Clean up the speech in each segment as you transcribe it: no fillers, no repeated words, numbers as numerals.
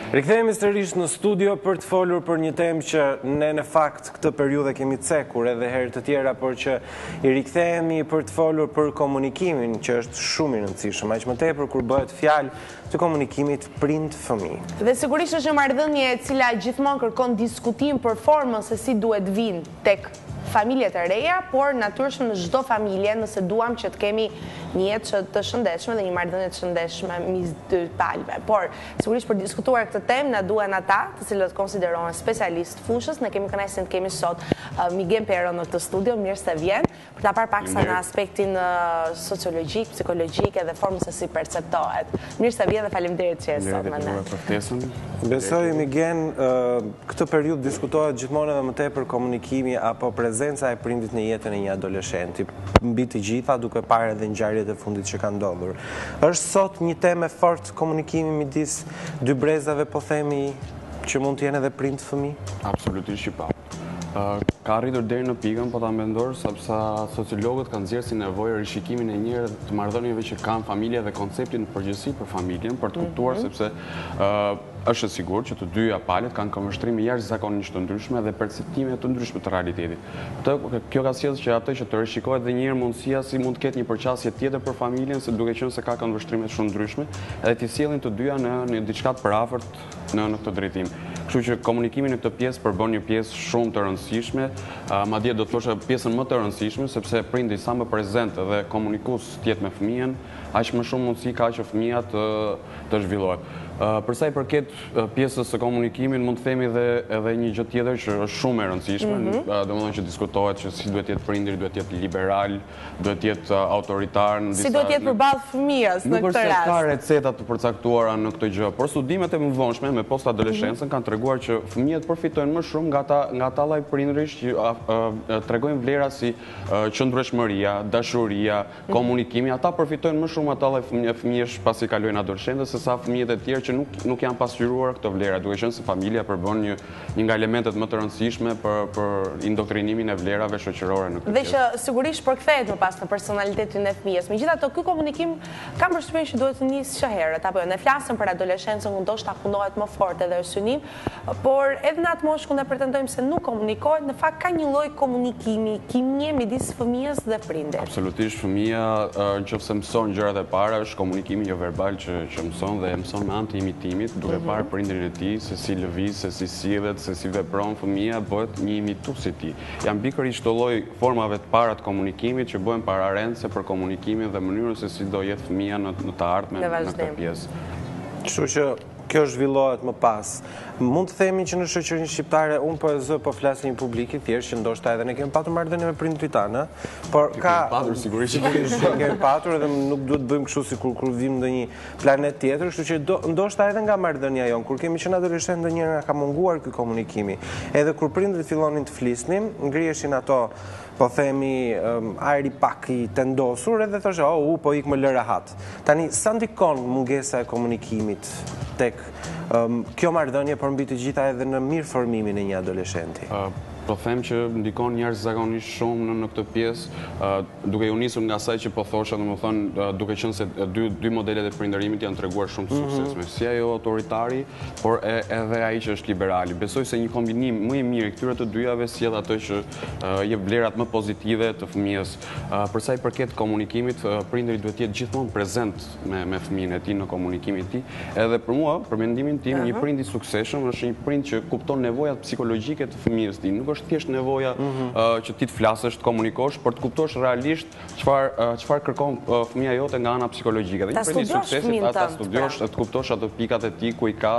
Rikthehemi sërish në studio për të folur për një temë që ne në fakt këtë periudhë kemi cekur edhe herë të tjera, por që i rikthehemi për të folur për komunikimin, që është shumë i rëndësishëm, aq më tepër kur bëhet fjalë të komunikimit prind-fëmijë. Dhe sigurisht është një marrëdhënie e cila gjithmonë kërkon diskutim për formën se si duhet vinë tek familjet e reja, por natyrshëm në çdo familje, nëse duam që të kemi një jetë të shëndetshme dhe një marrëdhënie të shëndetshme midis dy palëve. Por sigurisht për diskutuar këtë temë na duhen ata, të cilët konsiderohen specialistë fushës. Ne kemi kënaqësinë të kemi sot Miguel Pero në këtë studio, mirë se vjen, për ta parë paksa në aspektin sociologjik, psikologjik edhe formën se si perceptohet. Mirë se vjen dhe faleminderit që je sot me ne. Besoj Miguel, këtë periudhë diskutohet gjithmonë edhe më tepër komunikimi apo prezenca e prindit në jetën e një adoleshenti, mbi të gjitha duke parë edhe ngjarjet e fundit që kanë ndodhur. Është sot një temë fort komunikimi midis dy brezave, po themi, që mund të jenë edhe prind fëmijë? Absolutisht që pa. Ka arritur deri në pikën, po ta mendoj, sepse sociologët kanë nxjerrë si nevojë rishikimin e njëherë të marrëdhënieve që kanë familja dhe konceptin në përgjithësi për familjen, për të kuptuar sepse është e sigurt që të dyja palët kanë këmbështrime jashtëzakonisht të ndryshme dhe perceptime të ndryshme të realitetit. Kjo ka sjellë që atë që të rishikohet edhe një herë mundësia si mund të ketë një përqasje tjetër për familjen, se duke qenë se ka këmbështrime shumë ndryshme, edhe t'i sjellin të dyja në diçka të parafort në këtë drejtim. Kështu që komunikimi në këtë pjesë përbën një pjesë shumë të rëndësishme, madje do të thosha pjesën më të rëndësishme, sepse prindi sa më prezent dhe komunikues të jetë me fëmijën, aq më shumë mundësi ka që fëmia të zhvillohet. Përsa i përket pjesës së komunikimin, mund të themi edhe një gjë tjetër që është shumë e rëndësishme, domethënë që diskutohet që si duhet jetë prindri, duhet jetë liberal, duhet jetë autoritar në disa. Si duhet jetë përballë fëmijës në këtë rast? Nuk është ka receta të përcaktuara në këtë gjë, por studimet e mëdhenjshme me post-adoleshencën kanë treguar që fëmijët përfitojnë më shumë nga ata lloj prindërish që tregojnë vlera si qëndrueshmëria, dashuria, komunikimi. Ata përfitojnë më shumë ata lloj fëmijësh pasi kalojnë adoleshencë sesa fëmijët e tjerë që nuk janë pasqyruar këto vlera, duke qenë se familja përbën një nga elementet më të rëndësishme për indoktrinimin e vlerave shoqërore në këtë. Dhe që sigurisht përkthehet më pas në personalitetin e fëmijës. Megjithatë, ky komunikim kam përshtypjen që duhet të nisë që herët, apo jo, ne flasim për adoleshencën ku ndoshta fundohet më fort edhe synim, por edhe në atë moshë ku ne pretendojmë se nuk komunikohet, në fakt ka një lloj komunikimi, kimie midis fëmijës dhe prindit. Absolutisht, fëmia nëse mëson gjërat e para, është komunikimi jo verbal që mëson dhe mëson me anë të imitimit, duke parë prindrin e tij se si lëviz, se si sillet, se si vepron, fëmia bëhet një imitues i tij. Janë pikërisht çdo lloj formave të para të komunikimit që bëhen pararendse për komunikimin dhe mënyrën se si do jetë fëmia në të ardhmen në këtë pjesë. Kështu që kjo zhvillohet më pas. Mund të themi që në shoqërinë shqiptare, unë po flas në një publik i thjeshtë që ndoshta edhe ne kemi patur marrëdhënie me prindrit tanë, por ka sigurisht kemi patur edhe nuk duhet bëjmë kështu sikur kur vim në një planet tjetër, kështu që ndoshta edhe nga marrëdhënia jon, kur kemi qenë adoleshent ndonjëherë nga ka munguar ky komunikimi. Edhe kur prindrit fillonin të flisnin, ngriheshin ato, po themi, ajri pak i tendosur edhe thoshe, po ik më lë rahat. Tani, sa ndikon mungesa e komunikimit tek kjo marrëdhënie, por mbi të gjitha edhe në mirëformimin e një adoleshenti? Po them që ndikon jashtëzakonisht shumë në këtë pjesë, duke u nisur nga asaj që po thosha, domethënë duke qenë se dy modelet e prindërimit janë treguar shumë të suksesshme, si ajo autoritari, por edhe ai që është liberali. Besoj se një kombinim më i mirë këtyre të dyjave sjell ato që jep vlerat më pozitive të fëmijës. Për sa i përket komunikimit, prindri duhet të jetë gjithmonë prezent me fëmijën e tij në komunikimin e tij. Edhe për mua, për mendimin tim, një prind i suksesshëm është një prind që kupton nevojat psikologjike të fëmijës tij. Nuk është thjesht nevoja që ti të flasësh, të komunikosh, por të kuptosh realisht çfarë kërkon fëmia jote nga ana psikologjike. Dhe një prind i suksesit ta studiosh, të kuptosh ato pikat e tij ku i ka,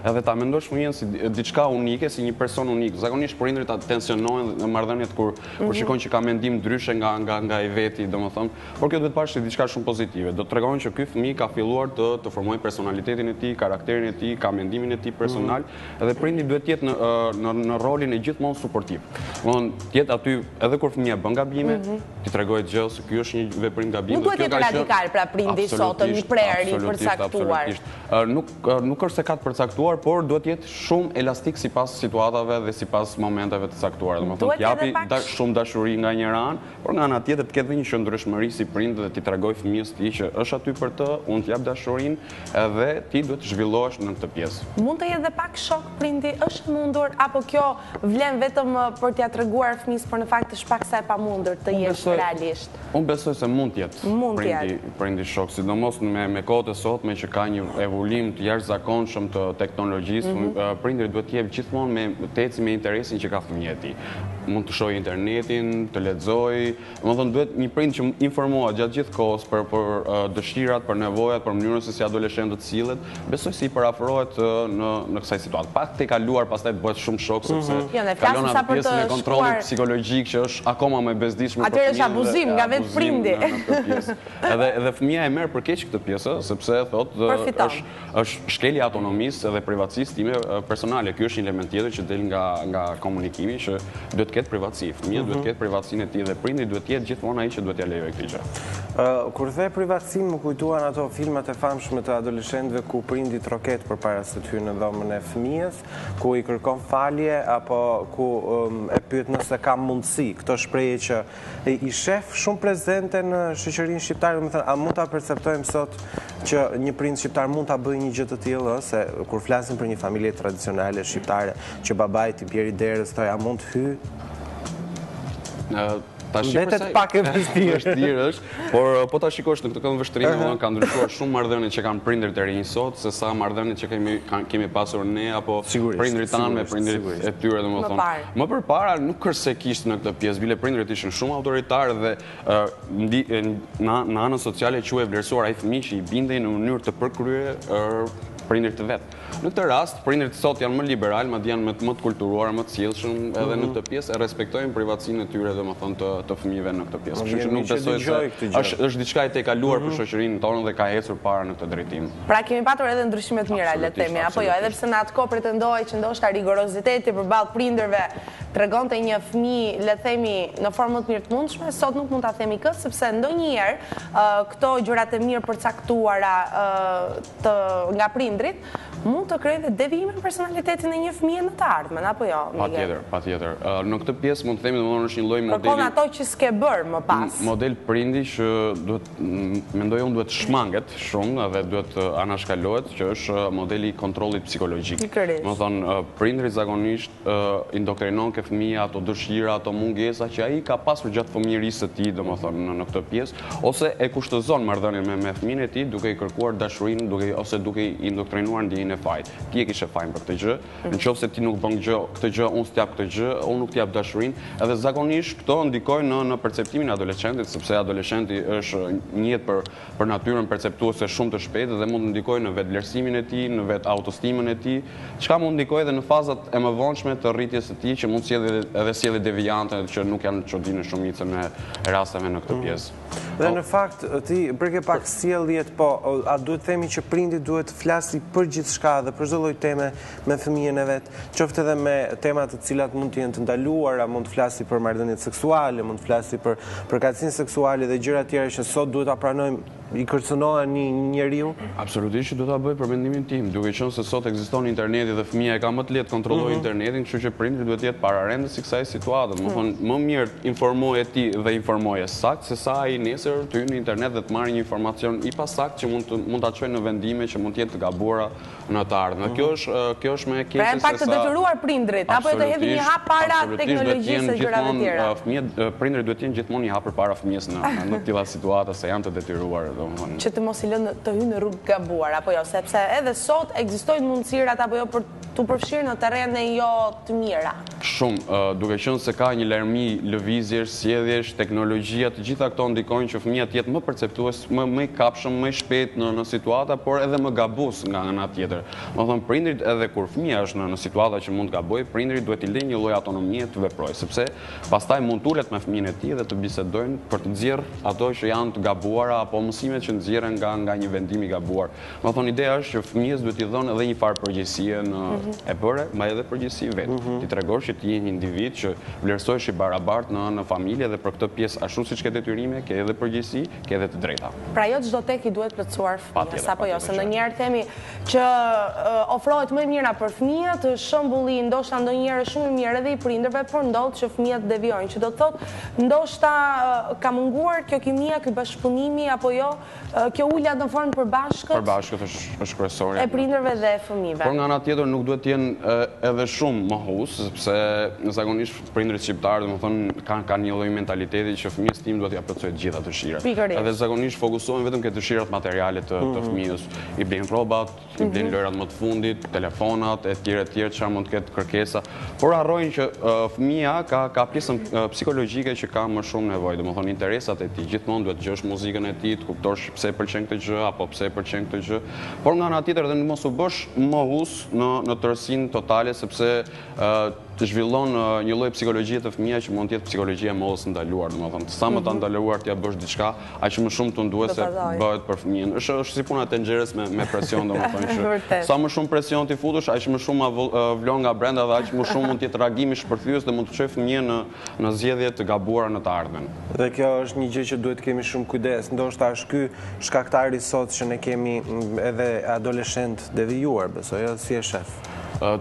edhe ta mendosh fëmijën si diçka unike, si një person unik. Zakonisht prindrit tensionojnë në marrëdhëniet kur shikojnë që ka mendim ndryshe nga i veti, domethënë, por kjo duhet parë si diçka shumë pozitive. Do të tregojnë që ky fëmijë ka filluar të formojë personalitetin e tij, karakterin e tij, ka mendimin e tij personal, edhe prindi duhet të jetë në rolin e gjithmonë suportiv pozitiv. Tjetë aty, edhe kur fëmija bën gabime, ti tregoj gjë se ky është një veprim gabim. Nuk duhet jetë radikal pra prindi sot, një prerje i përcaktuar. Nuk është se ka të përcaktuar, por duhet jetë shumë elastik sipas situatave dhe sipas momenteve të caktuara. Domethënë t'japi shumë dashuri nga njëra anë, por nga ana tjetër të ketë një qëndrueshmëri si prind dhe ti tregoj fëmijës tij që është aty për të, unë t'jap dashurinë edhe ti duhet të zhvillohesh në këtë pjesë. Mund të jetë edhe pak shok prindi, është mundur apo kjo vlen vetëm për t'ia treguar fëmijës, por në fakt është pak sa e pamundur të jesh realisht. Unë besoj se mund të jetë prindi shok, sidomos me kohët e sotme që ka një evolim të jashtëzakonshëm të teknologjisë, prindrit duhet të jetë gjithmonë të eci me interesin që ka fëmija e tij. Mund të shohë internetin, të lexojë, domethënë duhet një prind që informohet gjatë gjithë kohës për dëshirat, për nevojat, për mënyrën se si adoleshenti të sillet, besoj se i parafrohet në kësaj situatë. Pak të kaluar pastaj bëhet shumë shok sepse kalon atë pjesën e kontrollit psikologjik që është akoma më e bezdishme për fëmijën. Atëherë është abuzim nga vetë prindi. Edhe fëmia e merr për keq këtë pjesë, sepse thotë është shkelja e autonomisë dhe privatësisë time personale. Ky është një element tjetër që del nga komunikimi që duhet të ketë privatësi. Fëmia duhet të ketë privatësinë e tij dhe prindi duhet të jetë gjithmonë ai që duhet t'ia lejojë këtë gjë. Kur the privatësi, më kujtuan ato filmat e famshme të adoleshentëve ku prindi troket përpara se të hyjë në dhomën e fëmijës, ku i kërkon falje apo ku e pyet nëse ka mundësi. Këto shprehje që i shef shumë prezente në shoqërinë shqiptare, domethënë a mund ta perceptojmë sot që një prind shqiptar mund ta bëjë një gjë të tillë, se kur flasim për një familje tradicionale shqiptare që babait i bjeri derës, thoya mund të hyj. Mbetet pak e vështirë është, por po ta shikosh në këtë kënd vështrime, ka ndryshuar shumë marrëdhëniet që kanë prindërit e rinj sot, se sa marrëdhëniet që kemi pasur ne apo prindërit tanë me prindërit e tyre, domethënë. Më përpara nuk është se kishte në këtë pjesë, bile prindërit ishin shumë autoritarë dhe në anën sociale quhej vlerësuar ai fëmijë që i bindej në mënyrë të përkryer prindërit të vet. Në këtë rast, prindërit sot janë më liberal, madje janë më të kulturuar, më të sjellshëm, edhe në këtë pjesë e respektojnë privatësinë e tyre, domethënë të fëmijëve në këtë pjesë. Kështu që nuk besoj se është diçka e tejkaluar për shoqërinë tonë dhe ka ecur para në këtë drejtim. Pra kemi patur edhe ndryshime të mira, le të themi, apo jo, edhe pse në atë kohë pretendohej që ndoshta rigoroziteti përballë prindërve tregonte një fëmijë, le të themi, në formë më të mirë të mundshme, sot nuk mund ta themi këtë, sepse ndonjëherë këto gjërat e mirë përcaktuara nga prindrit mund të krijojnë devijime në personalitetin e një fëmie në të ardhmen, apo jo? Patjetër. Në këtë pjesë mund të themi domosdoshmë është një lloj modeli. Kërkon ato që s'ke bër më pas. Model prindi që mendoj unë duhet shmanget shumë dhe duhet anashkalohet, që është modeli i kontrollit psikologjik. Domethënë prindri zakonisht indoktrinon ke fëmia ato dëshira, ato mungesa që ai ka pasur gjatë fëmijërisë së tij, domethënë në këtë pjesë, ose e kushtozon marrëdhënien me fëmijën e tij duke i kërkuar dashurinë, ose duke i indoktrinuar ndjenjën e fajt. Ti e kishe fajin për këtë gjë, nëse ti nuk bën këtë gjë, unë s'tjap këtë gjë, unë nuk t'jap dashurinë, edhe zakonisht këto ndikojnë në perceptimin e adoleshentit, sepse adoleshenti është njëhet për natyrën perceptuese shumë të shpejtë dhe mund të ndikojë në vetvlerësimin e tij, në vet autostimën e tij, çka mund ndikojë edhe në fazat e mëvonshme të rritjes së tij, që mund të sjellë deviante që nuk janë çodinë shumicën e rasteve në këtë pjesë. Dhe në fakt ti përke pak sjelljet, po a duhet themi që prindi duhet flasi për gjithçka dhe për çdo lloj teme me fëmijën e vet, qoftë edhe me tema të cilat mund të jenë të ndaluara, mund të flasi për marrëdhëniet seksuale, mund të flasi për përkatësinë seksuale dhe gjëra tjera që sot duhet ta pranojmë, i kërcënohen një njeriu? Absolutisht që do ta bëj për mendimin tim, duke qenë se sot ekziston interneti dhe fëmia e ka më të lehtë kontrollojë internetin, kështu që prindri duhet të jetë pararendës i kësaj situate. Domethënë më mirë informoje ti dhe informoje saktë se sa ai nesër të hyjë në internet dhe të marrë një informacion i pasakt që mund ta çojë në vendime që mund të jenë të gabuara në të ardhmen. Kjo është më e keqe se sa. Pra pak të detyruar prindrit apo të hedhin një hap para teknologjisë e gjërave tjera. Prindrit duhet të jenë gjithmonë një hap përpara fëmijës në të tilla situata se janë të detyruar. Që të mos i lënë të hyjë në rrugë gabuar, apo jo, sepse edhe sot ekzistojnë mundësirat apo jo për të përfshirë në terrene jo të mira. Shumë, duke qenë se ka një larmi lëvizjesh, sjelljesh, teknologjia, të gjitha këto ndikojnë që fëmia të jetë më perceptues, më i kapshëm, më i shpejt në situata, por edhe më gabues nga ana tjetër. Domethënë prindrit edhe kur fëmia është në situata që mund të gabojë, prindrit duhet i lënë një lloj autonomie të veprojë, sepse pastaj mund tulet me fëmijën e tij dhe të bisedojnë për të nxjerrë ato që janë të gabuara apo mësimet që nxjerren nga një vendim i gabuar. Domethënë ideja është që fëmijës duhet i dhënë edhe një farë përgjegjësie e bëre, ma edhe përgjithësi vetë. Ti tregosh që ti je një individ që vlerësohesh i barabartë në familje dhe për këtë pjesë ashtu siç ke detyrime, ke edhe përgjegjësi, ke edhe të drejta. Pra jo çdo tek i duhet plotësuar fëmijës, apo jo, se ndonjëherë themi që ofrohet më e mira për fëmijët, shembulli ndoshta ndonjëherë shumë i mirë edhe i prindërve, por ndodh që fëmijët devijojnë, që do të thotë ndoshta ka munguar kjo kimia, ky bashkëpunimi apo jo, kjo ulja në formë përbashkët. Përbashkët është kryesorja. E prindërve dhe fëmijëve. Por nga ana tjetër nuk duhet të jenë edhe shumë mohues, sepse zakonisht prindërit shqiptarë, domethënë kanë një lloj mentaliteti që fëmijës tim duhet t'ia plotësojë të gjitha dëshirat. Edhe zakonisht fokusohen vetëm ke dëshirat materiale të fëmijës. I blejnë rrobat, i blejnë lojrat më të fundit, telefonat, etj, çfarë mund të ketë kërkesa, por harrojnë që fëmia ka pjesën psikologjike që ka më shumë nevojë, domethënë interesat e tij. Gjithmonë duhet të dëgjosh muzikën e tij, të kuptosh pse e pëlqen këtë gjë apo pse e pëlqen këtë gjë. Por nga ana tjetër edhe mos u bësh mohues në tërësinë totale, sepse të zhvillon një lloj psikologjie të fëmijëve që mund të jetë psikologjia e mollës ndaluar, domethënë sa më ta ndaluar t'ia bësh diçka, aq më shumë tunduese bëhet për fëmijën. Është si puna e tenxherës me presion, domethënë që sa më shumë presion ti futesh, aq më shumë vlon nga brenda dhe aq më shumë mund të jetë reagimi shpërthyes dhe mund të çojë fëmijën në zgjedhje të gabuara në të ardhmen. Dhe kjo është një gjë që duhet të kemi shumë kujdes. Ndoshta është ky shkaktari sot që ne kemi edhe adoleshent devijuar, besoj, si e shef.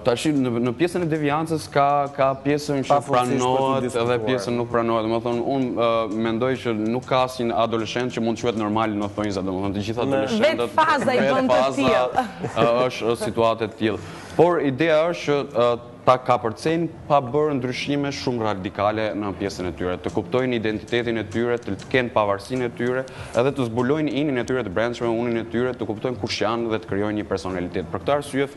Tash në pjesën e deviancës ka pjesën që pranohet edhe pjesën nuk pranohet. Domethënë unë mendoj që nuk ka asnjë adoleshent që mund të quhet normal në thonjza, domethënë të gjithë adoleshentët vetë faza i bën të tillë. Është situatë të tillë. Por ideja është që ta kapërcejnë pa bërë ndryshime shumë radikale në pjesën e tyre, të kuptojnë identitetin e tyre, të kenë pavarësinë e tyre, edhe të zbulojnë inin e tyre të brendshme, unin e tyre, të kuptojnë kush janë dhe të krijojnë një personalitet. Për këtë arsye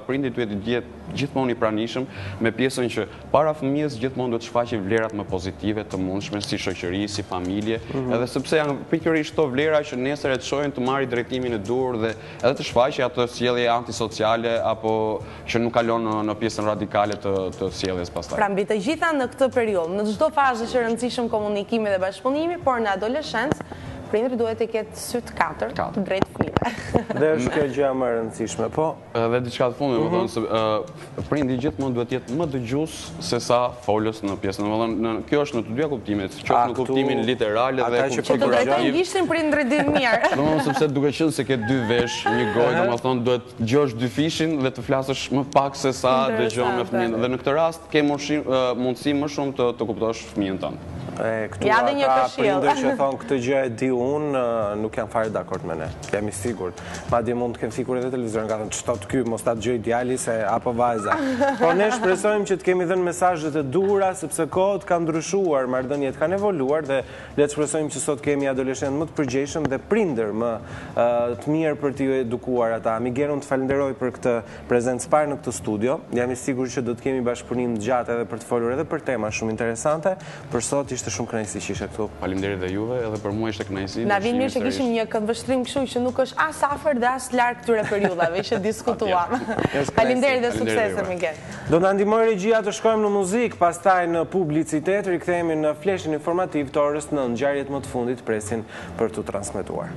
prindi duhet të jetë gjithmonë i pranishëm me pjesën që para fëmijës gjithmonë duhet të shfaqë vlerat më pozitive të mundshme si shoqëri, si familje, edhe sepse janë pikërisht këto vlera që nesër e të shohin të marrë drejtimin e dur dhe edhe të shfaqë atë sjellje antisociale apo që nuk kalon në pjesën radikale të sjelljes pastaj. Pra mbi të gjitha në këtë periudhë, në çdo fazë është e rëndësishëm komunikimi dhe bashkëpunimi, por në adoleshencë prindri duhet të ketë sy të katërt drejt fëmijëve. Dhe është kjo gjë më e rëndësishme, po. Edhe diçka të fundit, domethënë se prindi gjithmonë duhet të jetë më dëgjues se sa folës në pjesën. Domethënë kjo është në të dyja kuptimet, qoftë në kuptimin literal dhe që të drejtojnë gishtin prindrit dhe mirë. Domethënë sepse duke qenë se ke dy vesh, një gojë, domethënë duhet dëgjosh dy fishin dhe të flasësh më pak se sa dëgjon me fëmijën. Dhe në këtë rast ke mundësi më shumë të kuptosh fëmijën tënd. Këtu ata prindër që thonë këtë gjë e di unë, nuk janë fare dakord me ne. Jam i sigurt. Madje mund të kenë fikur edhe televizorin, ka thënë ç'tot ky, mos ta dëgjoj djali se apo vajza. Por ne shpresojmë që të kemi dhënë mesazhe të duhura, sepse kohët kanë ndryshuar, marrëdhëniet kanë evoluar dhe le të shpresojmë që sot kemi adoleshentë më të përgjegjshëm dhe prindër më të mirë për t'i edukuar ata. Miguel, unë të falenderoj për këtë prezencë parë në këtë studio. Jam i sigurt që do të kemi bashkëpunim të gjatë edhe për të folur edhe për tema shumë interesante. Për sot ishte shumë kënaqësi që ishe këtu. Faleminderit dhe juve, edhe për mua ishte kënaqësi. Na vjen mirë që kishim një këndvështrim kështu që nuk është as afër dhe as larg këtyre periudhave që diskutuam. Faleminderit dhe suksese Miguel. Do na ndihmoj regjia të shkojmë në muzikë, pastaj në publicitet, rikthehemi në fleshin informativ të orës 9, ngjarjet më të fundit presin për t'u transmetuar.